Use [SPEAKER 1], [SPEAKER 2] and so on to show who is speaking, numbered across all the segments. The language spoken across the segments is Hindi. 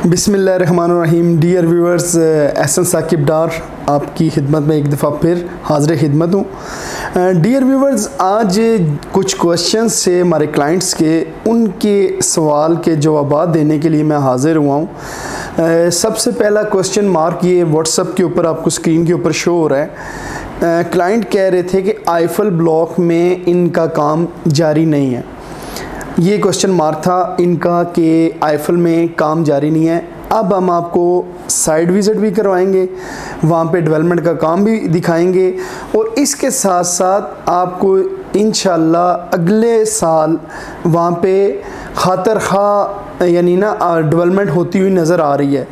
[SPEAKER 1] बिस्मिल्लाहिर्रहमानिर्रहीम। डियर व्यूअर्स, एहसन साकिब डार आपकी खिदमत में एक दफ़ा फिर हाज़िर खिदमत हूँ। डियर व्यूअर्स, आज कुछ क्वेश्चंस से हमारे क्लाइंट्स के उनके सवाल के जवाब देने के लिए मैं हाज़िर हुआ हूँ। सबसे पहला क्वेश्चन मार्क ये व्हाट्सएप के ऊपर आपको स्क्रीन के ऊपर शो हो रहा है। क्लाइंट कह रहे थे कि आईफल ब्लॉक में इनका काम जारी नहीं है। ये क्वेश्चन मार्क था इनका कि आईफल में काम जारी नहीं है। अब हम आपको साइट विज़िट भी करवाएंगे, वहाँ पे डेवलपमेंट का काम भी दिखाएंगे और इसके साथ साथ आपको इंशाल्लाह अगले साल वहाँ पे खातर खा यानी ना डेवलपमेंट होती हुई नज़र आ रही है।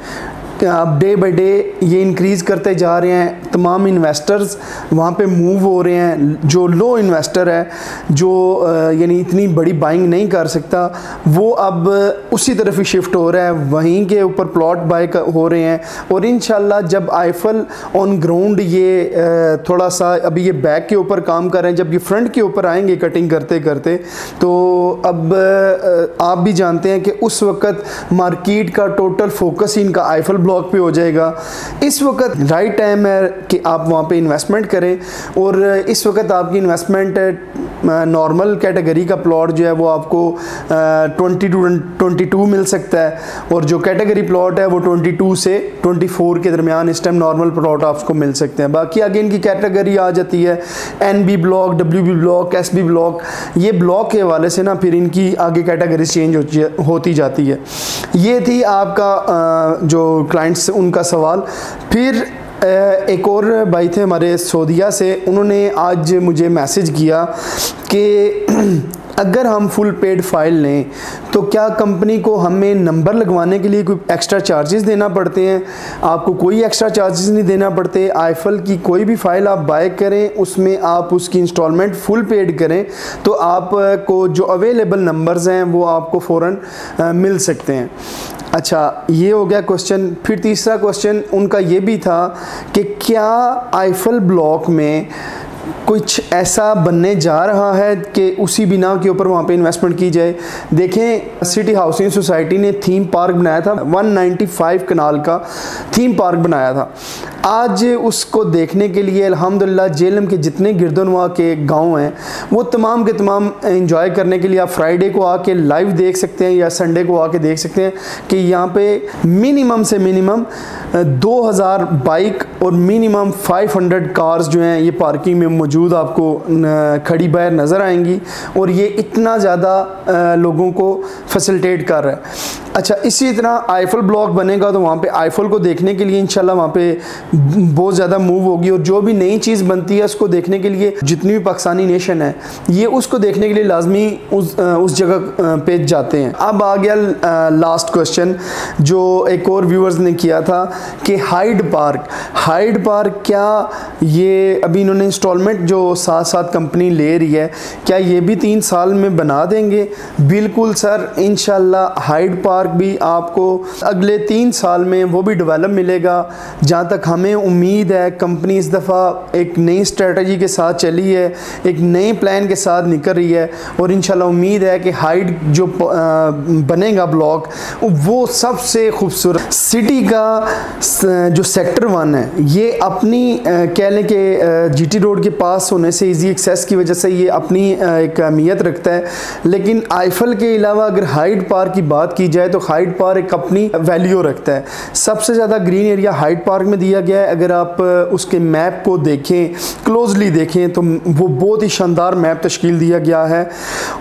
[SPEAKER 1] अब डे बाई डे ये इंक्रीज़ करते जा रहे हैं। तमाम इन्वेस्टर्स वहाँ पे मूव हो रहे हैं। जो लो इन्वेस्टर है, जो यानी इतनी बड़ी बाइंग नहीं कर सकता, वो अब उसी तरफ ही शिफ्ट हो रहा है। वहीं के ऊपर प्लॉट बाय हो रहे हैं और इंशाल्लाह जब आईफल ऑन ग्राउंड ये थोड़ा सा अभी ये बैक के ऊपर काम कर रहे हैं, जब ये फ्रंट के ऊपर आएंगे कटिंग करते करते, तो अब आप भी जानते हैं कि उस वक़्त मार्केट का टोटल फोकस ही इनका आईफल ब्लॉक पे हो जाएगा। इस वक्त राइट टाइम है कि आप वहाँ पे इन्वेस्टमेंट करें और इस वक्त आपकी इन्वेस्टमेंट नॉर्मल कैटेगरी का प्लॉट जो है वो आपको 22 मिल सकता है और जो कैटेगरी प्लॉट है वो 22 से 24 के दरमियान इस टाइम नॉर्मल प्लॉट आपको मिल सकते हैं। बाकी आगे इनकी कैटेगरी आ जाती है NB block, WB block, SB block. ये ब्लॉक के हवाले से ना फिर इनकी आगे कैटेगरी चेंज होती जाती है। ये थी आपका जो क्लाइंट्स उनका सवाल। फिर एक और भाई थे हमारे सऊदीया से, उन्होंने आज मुझे मैसेज किया कि अगर हम फुल पेड फाइल लें तो क्या कंपनी को हमें नंबर लगवाने के लिए कोई एक्स्ट्रा चार्जेस देना पड़ते हैं? आपको कोई एक्स्ट्रा चार्जेस नहीं देना पड़ते। आईफल की कोई भी फ़ाइल आप बाय करें, उसमें आप उसकी इंस्टॉलमेंट फुल पेड करें तो आपको जो अवेलेबल नंबर्स हैं वो आपको फ़ौरन मिल सकते हैं। अच्छा, ये हो गया क्वेश्चन। फिर तीसरा क्वेश्चन उनका ये भी था कि क्या आईफल ब्लॉक में कुछ ऐसा बनने जा रहा है कि उसी बिना के ऊपर वहाँ पे इन्वेस्टमेंट की जाए। देखें, सिटी हाउसिंग सोसाइटी ने थीम पार्क बनाया था, 195 कनाल का थीम पार्क बनाया था। आज उसको देखने के लिए अल्हम्दुलिल्लाह जेलम के जितने गिरदनवा के गांव हैं वो तमाम के तमाम एंजॉय करने के लिए आप फ्राइडे को आके लाइव देख सकते हैं या संडे को आके देख सकते हैं कि यहाँ पे मिनिमम से मिनिमम 2000 बाइक और मिनिमम 500 कार्स जो हैं ये पार्किंग में मौजूद आपको खड़ी बाहर नज़र आएंगी और ये इतना ज़्यादा लोगों को फैसिलिटेट कर रहा है। अच्छा, इसी तरह आईफल ब्लॉक बनेगा तो वहाँ पे आईफल को देखने के लिए इंशाल्लाह वहाँ पे बहुत ज़्यादा मूव होगी और जो भी नई चीज़ बनती है उसको देखने के लिए जितनी भी पाकिस्तानी नेशन है ये उसको देखने के लिए लाजमी उस जगह पे जाते हैं। अब आ गया लास्ट क्वेश्चन जो एक और व्यूअर्स ने किया था कि हाइड पार्क क्या ये अभी इन्होंने इंस्टॉलमेंट जो साथ साथ कंपनी ले रही है क्या ये भी 3 साल में बना देंगे? बिल्कुल सर, इंशाल्लाह हाइड पार्क भी आपको अगले 3 साल में वो भी डेवलप मिलेगा। जहाँ तक हमें उम्मीद है कंपनी इस दफ़ा एक नई स्ट्रेटजी के साथ चली है, एक नए प्लान के साथ निकल रही है और इंशाल्लाह उम्मीद है कि हाइड जो बनेगा ब्लॉक वो सबसे खूबसूरत सिटी का जो सेक्टर 1 है ये अपनी कह लें कि GT रोड के पास होने से इजी एक्सेस की वजह से ये अपनी एक अहमियत रखता है। लेकिन आईफल के अलावा अगर हाइड पार्क की बात की जाए तो हाइड पार्क एक अपनी वैल्यू रखता है। सबसे ज़्यादा ग्रीन एरिया हाइड पार्क में दिया गया है। अगर आप उसके मैप को देखें, क्लोजली देखें तो वो बहुत ही शानदार मैप तश्कील दिया गया है।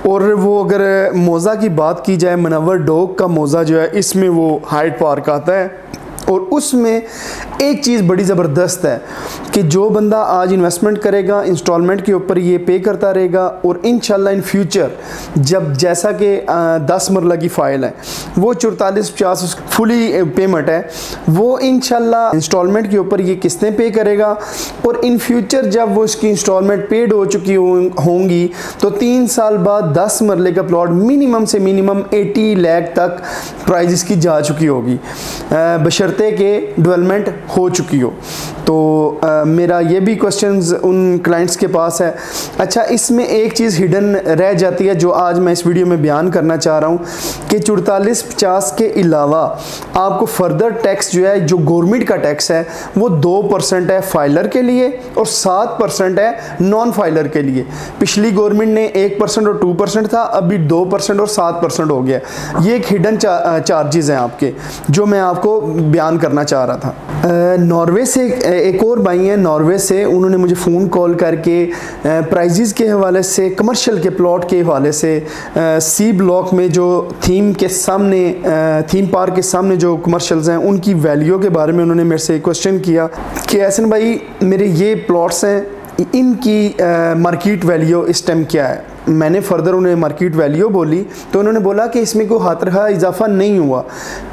[SPEAKER 1] और वो अगर मोज़ा की बात की जाए, मुनव्वर डॉग का मोज़ा जो है इसमें वो हाइड पार्क आता है और उसमें एक चीज़ बड़ी ज़बरदस्त है कि जो बंदा आज इन्वेस्टमेंट करेगा इंस्टॉलमेंट के ऊपर ये पे करता रहेगा और इंशाल्लाह इन फ्यूचर जब जैसा कि 10 मरला की फ़ाइल है वो 44-50 फुली पेमेंट है, वो इंशाल्लाह इंस्टॉलमेंट के ऊपर ये किस्तें पे करेगा और इन फ्यूचर जब वो इसकी इंस्टॉलमेंट पेड हो चुकी होंगी तो 3 साल बाद 10 मरले का प्लॉट मिनिमम से मिनिमम 80 लाख तक प्राइस इसकी जा चुकी होगी बशर्ते के डेवलपमेंट हो चुकी हो। तो मेरा ये भी क्वेश्चंस उन क्लाइंट्स के पास है। अच्छा, इसमें एक चीज़ हिडन रह जाती है जो आज मैं इस वीडियो में बयान करना चाह रहा हूँ कि 4450 के अलावा आपको फर्दर टैक्स जो है, जो गवर्नमेंट का टैक्स है, वो 2% है फाइलर के लिए और 7% है नॉन फाइलर के लिए। पिछली गवर्नमेंट ने 1% और 2% था, अभी 2% और 7% हो गया। ये एक हिडन चार्जेस हैं आपके, जो मैं आपको बयान करना चाह रहा था। नॉर्वे से एक और भाई हैं नॉर्वे से, उन्होंने मुझे फ़ोन कॉल करके प्राइजेज़ के हवाले से, कमर्शियल के प्लॉट के हवाले से, सी ब्लॉक में जो थीम पार्क के सामने जो कमर्शियल्स हैं उनकी वैल्यू के बारे में उन्होंने मेरे से क्वेश्चन किया कि एहसन भाई मेरे ये प्लॉट्स हैं, इनकी मार्केट वैल्यू इस टाइम क्या है। मैंने फर्दर उन्हें मार्केट वैल्यू बोली तो उन्होंने बोला कि इसमें कोई हाथरखा इजाफा नहीं हुआ।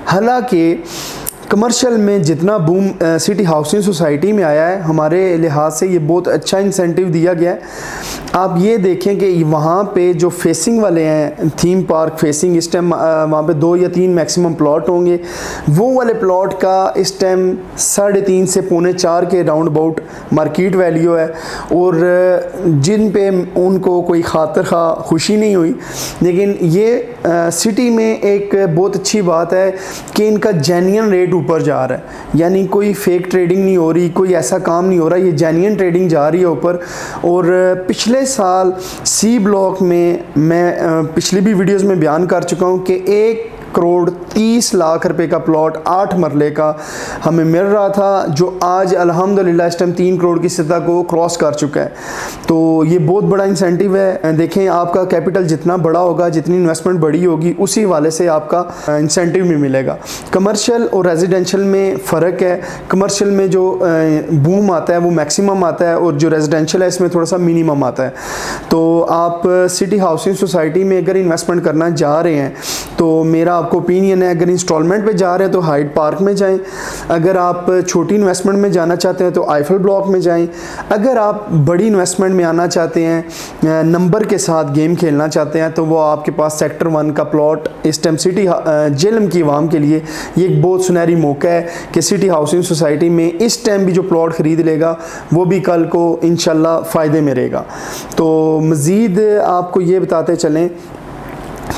[SPEAKER 1] हालांकि कमर्शियल में जितना बूम सिटी हाउसिंग सोसाइटी में आया है, हमारे लिहाज से ये बहुत अच्छा इंसेंटिव दिया गया है। आप ये देखें कि वहाँ पे जो फेसिंग वाले हैं, थीम पार्क फेसिंग, इस टाइम वहाँ पे 2 या 3 मैक्सिमम प्लॉट होंगे। वो वाले प्लॉट का इस टाइम 3.5 से 3.25 के राउंड अबाउट मार्केट वैल्यू है, और जिन पे उनको कोई खातर खा खुशी नहीं हुई। लेकिन ये सिटी में एक बहुत अच्छी बात है कि इनका जेन्युइन रेट ऊपर जा रहा है, यानी कोई फेक ट्रेडिंग नहीं हो रही, कोई ऐसा काम नहीं हो रहा, ये जेन्युइन ट्रेडिंग जा रही है ऊपर। और पिछले साल सी ब्लॉक में मैं पिछली भी वीडियोस में बयान कर चुका हूँ कि 1 करोड़ 30 लाख रुपए का प्लॉट 8 मरले का हमें मिल रहा था, जो आज अल्हम्दुलिल्लाह इस टाइम 3 करोड़ की सतह को क्रॉस कर चुका है। तो ये बहुत बड़ा इंसेंटिव है। देखें, आपका कैपिटल जितना बड़ा होगा, जितनी इन्वेस्टमेंट बड़ी होगी, उसी वाले से आपका इंसेंटिव भी मिलेगा। कमर्शियल और रेजिडेंशियल में फ़र्क है। कमर्शियल में जो बूम आता है वो मैक्सिमम आता है, और जो रेजिडेंशियल है इसमें थोड़ा सा मिनिमम आता है। तो आप सिटी हाउसिंग सोसाइटी में अगर इन्वेस्टमेंट करना जा रहे हैं तो मेरा आपको ओपिनियन है, अगर इंस्टॉलमेंट पे जा रहे हैं तो हाइड पार्क में जाएं। अगर आप छोटी इन्वेस्टमेंट में जाना चाहते हैं तो आईफल ब्लॉक में जाएं। अगर आप बड़ी इन्वेस्टमेंट में आना चाहते हैं, नंबर के साथ गेम खेलना चाहते हैं, तो वो आपके पास सेक्टर 1 का प्लॉट इस टाइम सिटी जेलम की आवाम के लिए ये एक बहुत सुनहरी मौका है कि सिटी हाउसिंग सोसाइटी में इस टाइम भी जो प्लॉट ख़रीद लेगा वो भी कल को इंशाल्लाह फ़ायदे में रहेगा। तो मज़ीद आपको ये बताते चलें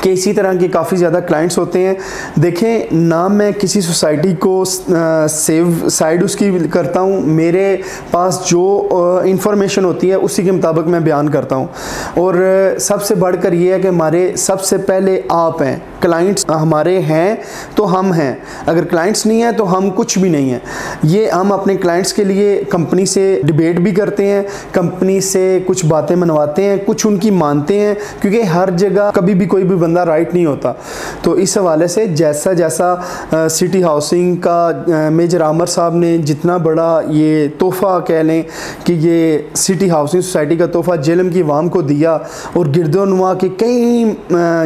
[SPEAKER 1] कि इसी तरह के काफ़ी ज़्यादा क्लाइंट्स होते हैं। देखें, ना मैं किसी सोसाइटी को सेव साइड उसकी करता हूँ, मेरे पास जो इंफॉर्मेशन होती है उसी के मुताबिक मैं बयान करता हूँ। और सबसे बढ़कर ये है कि हमारे सबसे पहले आप हैं, क्लाइंट्स हमारे हैं तो हम हैं, अगर क्लाइंट्स नहीं हैं तो हम कुछ भी नहीं हैं। ये हम अपने क्लाइंट्स के लिए कंपनी से डिबेट भी करते हैं, कंपनी से कुछ बातें मनवाते हैं, कुछ उनकी मानते हैं, क्योंकि हर जगह कभी भी कोई भी बंदा राइट नहीं होता। तो इस हवाले से जैसा जैसा सिटी हाउसिंग का मेजर आमर साहब ने जितना बड़ा ये तोहफ़ा कह लें कि ये सिटी हाउसिंग सोसाइटी का तोहफ़ा जेलम की आवाम को दिया, और गिरदोनुमा के कई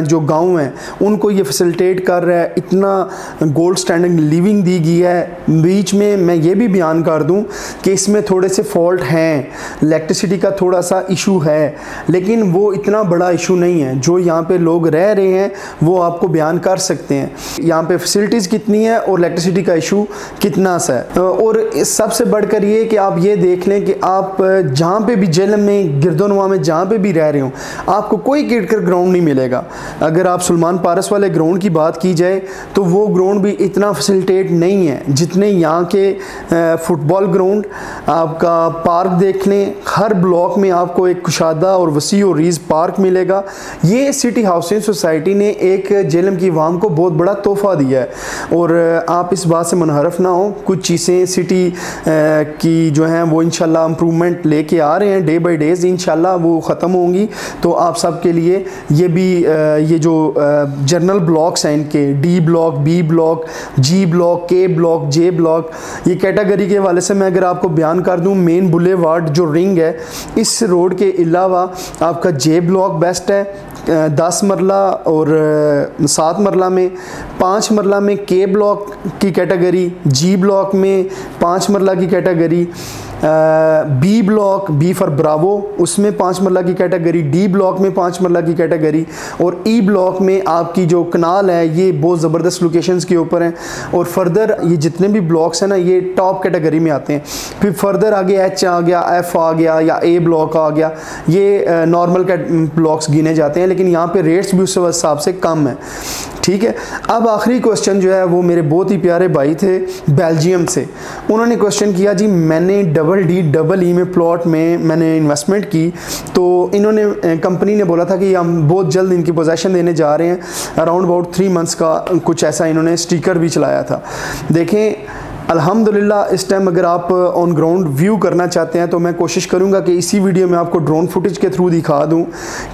[SPEAKER 1] जो गाँव हैं उनको ये फैसिलिटेट कर रहा है, इतना गोल्ड स्टैंडर्ड लिविंग दी गई है। बीच में मैं ये भी बयान कर दूं कि इसमें थोड़े से फॉल्ट हैं, इलेक्ट्रिसिटी का थोड़ा सा इशू है, लेकिन वो इतना बड़ा इशू नहीं है। जो यहाँ पे लोग रह रहे हैं वो आपको बयान कर सकते हैं यहाँ पे फैसिलिटीज़ कितनी है और इलेक्ट्रिसिटी का इशू कितना सा है। और सबसे बढ़कर ये कि आप ये देख लें कि आप जहाँ पे भी जेलम में, गिरदोनुमा में जहाँ पे भी रह रहे हो, आपको कोई क्रिकेट ग्राउंड नहीं मिलेगा। अगर आप सुलेमान पारस वाले ग्राउंड की बात की जाए तो वो ग्राउंड भी इतना फैसिलिटेट नहीं है जितने यहाँ के फुटबॉल ग्राउंड। आपका पार्क देख लें, हर ब्लॉक में आपको एक कुशादा और वसी और रीज पार्क मिलेगा। ये सिटी हाउसिंग सोसाइटी ने एक जेलम की आवाम को बहुत बड़ा तोहफ़ा दिया है। और आप इस बात से मुनहरफ ना हो, कुछ चीज़ें सिटी की जो हैं वो इंशाल्लाह इम्प्रूवमेंट लेके आ रहे हैं, डे बाई डेज इंशाल्लाह वो ख़त्म होंगी। तो आप सब के लिए ये भी ये जो जर्नल ब्लॉक्स हैं इनके, डी ब्लॉक, बी ब्लॉक, जी ब्लॉक, के ब्लॉक, जे ब्लॉक, ये कैटेगरी के हवाले से मैं अगर आपको बयान कर दूं, मेन बुलेवार्ड जो रिंग है, इस रोड के अलावा आपका जे ब्लॉक बेस्ट है 10 मरला और 7 मरला में, 5 मरला में के ब्लॉक की कैटेगरी, जी ब्लॉक में 5 मरला की category, B block, B for bravo, उसमें 5 मरला की कैटेगरी, डी ब्लॉक में 5 मरला की कैटेगरी, और ई ब्लॉक में आपकी जो कनाल है ये बहुत ज़बरदस्त लोकेशंस के ऊपर हैं। और फर्दर ये जितने भी ब्लॉक्स हैं ना ये टॉप कैटेगरी में आते हैं। फिर फर्दर आगे एच आ गया, एफ आ गया या ए ब्लॉक आ गया, ये नॉर्मल ब्लॉक्स गिने जाते हैं, लेकिन यहाँ पे रेट्स भी उस हिसाब से कम है। ठीक है, अब आखिरी क्वेश्चन जो है वो मेरे बहुत ही प्यारे भाई थे बेल्जियम से। उन्होंने क्वेश्चन किया जी मैंने डबल डी डबल ई में प्लॉट में मैंने इन्वेस्टमेंट की, तो इन्होंने कंपनी ने बोला था कि हम बहुत जल्द इनकी पोजेशन देने जा रहे हैं, अराउंड अबाउट 3 मंथ्स का कुछ ऐसा इन्होंने स्टिकर भी चलाया था। देखें अल्हम्दुलिल्लाह इस टाइम अगर आप ऑन ग्राउंड व्यू करना चाहते हैं तो मैं कोशिश करूंगा कि इसी वीडियो में आपको ड्रोन फुटेज के थ्रू दिखा दूं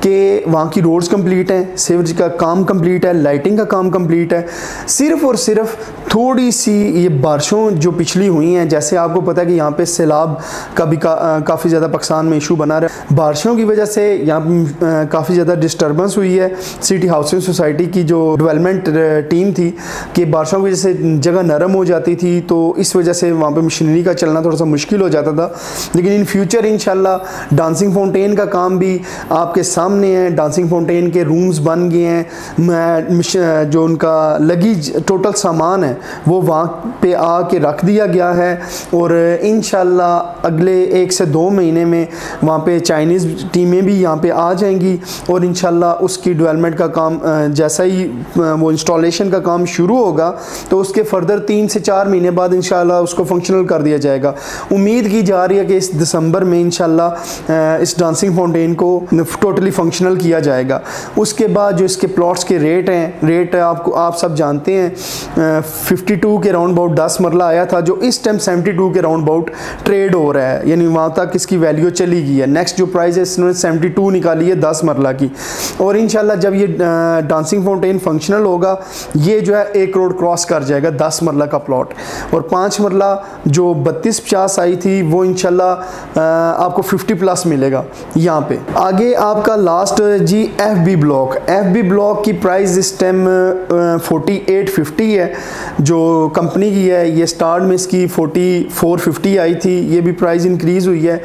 [SPEAKER 1] कि वहाँ की रोड्स कंप्लीट हैं, सीवरेज का काम कंप्लीट है, लाइटिंग का काम कंप्लीट है। सिर्फ और सिर्फ थोड़ी सी ये बारिशों जो पिछली हुई हैं, जैसे आपको पता है कि यहाँ पे सैलाब का भी काफ़ी ज़्यादा पाकिस्तान में इशू बना रहा है, बारिशों की वजह से यहाँ काफ़ी ज़्यादा डिस्टर्बेंस हुई है। सिटी हाउसिंग सोसाइटी की जो डेवलपमेंट टीम थी कि बारिशों की वजह से जगह नरम हो जाती थी, तो इस वजह से वहाँ पे मशीनरी का चलना थोड़ा सा मुश्किल हो जाता था। लेकिन इन फ्यूचर इंशाल्लाह डांसिंग फाउंटेन का काम भी आपके सामने है, डांसिंग फाउंटेन के रूम्स बन गए हैं, जो उनका लगेज टोटल सामान है वो वहाँ पे आके रख दिया गया है, और इंशाल्लाह अगले 1 से 2 महीने में वहाँ पे चाइनीज़ टीमें भी यहाँ पे आ जाएंगी, और इंशाल्लाह उसकी डेवलपमेंट का काम जैसा ही वो इंस्टॉलेशन का काम शुरू होगा तो उसके फर्दर 3 से 4 महीने बाद इंशाल्लाह उसको फंक्शनल कर दिया जाएगा। उम्मीद की जा रही है कि इस दिसंबर में इंशाल्लाह इस डांसिंग फाउंटेन को टोटली फंक्शनल किया जाएगा। उसके बाद जो इसके प्लॉट्स के रेट आप सब जानते हैं, 52 के राउंड अबाउट 10 मरला आया था, जो इस टाइम 72 के राउंड अबाउट ट्रेड हो रहा है, यानी वहाँ तक इसकी वैल्यू चली गई है। नेक्स्ट जो प्राइस है इसने 72 निकाली है 10 मरला की, और इंशाल्लाह जब ये डांसिंग फाउंटेन फंक्शनल होगा ये जो है 1 करोड़ क्रॉस कर जाएगा 10 मरला का प्लॉट। और 5 मरला जो 3250 आई थी वो इंशाल्लाह आपको 50+ मिलेगा यहाँ पे। आगे आपका लास्ट जी FB ब्लॉक। FB ब्लॉक की प्राइस इस टाइम 4850 है जो कंपनी की है। ये स्टार्ट में इसकी 4450 आई थी, ये भी प्राइस इंक्रीज़ हुई है।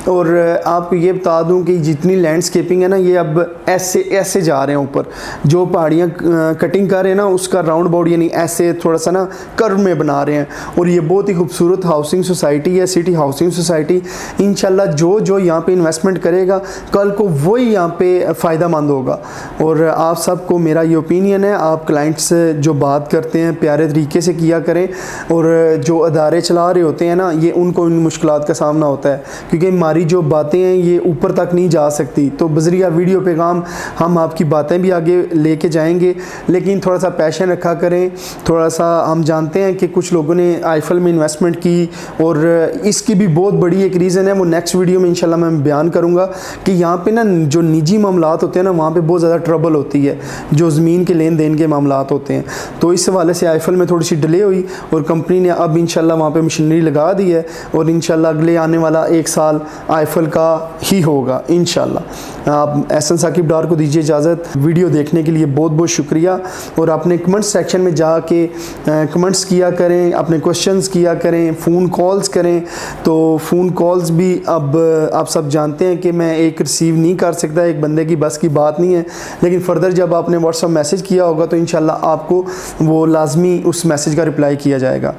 [SPEAKER 1] और आपको ये बता दूं कि जितनी लैंडस्केपिंग है ना ये अब ऐसे जा रहे हैं ऊपर, जो पहाड़ियाँ कटिंग कर रहे हैं ना उसका राउंड अबाउट यानी ऐसे थोड़ा सा ना कर्व में बना रहे हैं, और ये बहुत ही खूबसूरत हाउसिंग सोसाइटी है, सिटी हाउसिंग सोसाइटी। इंशाल्लाह जो यहाँ पे इन्वेस्टमेंट करेगा कल को वही यहाँ पे फ़ायदा मंद होगा। और आप सबको मेरा ये ओपिनियन है, आप क्लाइंट्स से जो बात करते हैं प्यारे तरीके से किया करें, और जो अदारे चला रहे होते हैं ना ये उनको इन मुश्किलात का सामना होता है, क्योंकि हमारी जो बातें हैं ये ऊपर तक नहीं जा सकती। तो बज़रिया वीडियो पैगाम हम आपकी बातें भी आगे लेके जाएंगे, लेकिन थोड़ा सा पैशन रखा करें। थोड़ा सा हम जानते हैं कि कुछ लोगों ने आईफल में इन्वेस्टमेंट की, और इसकी भी बहुत बड़ी एक रीज़न है, वो नेक्स्ट वीडियो में इंशाल्लाह मैं बयान करूँगा कि यहाँ पे ना जो निजी मामलात होते हैं ना वहाँ पे बहुत ज़्यादा ट्रबल होती है, जो ज़मीन के लेन देन के मामलात होते हैं। तो इस हवाले से आईफल में थोड़ी सी डिले हुई, और कंपनी ने अब इंशाल्लाह वहाँ पे मशीनरी लगा दी है, और इंशाल्लाह अगले आने वाला 1 साल आईफल का ही होगा इंशाल्लाह। आप एहसन साकिब डार को दीजिए इजाज़त। वीडियो देखने के लिए बहुत बहुत शुक्रिया, और अपने कमेंट सेक्शन में जाके कमेंट्स किया करें, अपने क्वेश्चंस किया करें, फ़ोन कॉल्स करें। तो फ़ोन कॉल्स भी अब आप सब जानते हैं कि मैं एक रिसीव नहीं कर सकता, एक बंदे की बस की बात नहीं है, लेकिन फ़र्दर जब आपने व्हाट्सअप मैसेज किया होगा तो इंशाल्लाह आपको वो लाजमी उस मैसेज का रिप्लाई किया जाएगा।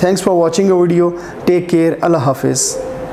[SPEAKER 1] Thanks for watching a video, take care, Allah हाफिज़।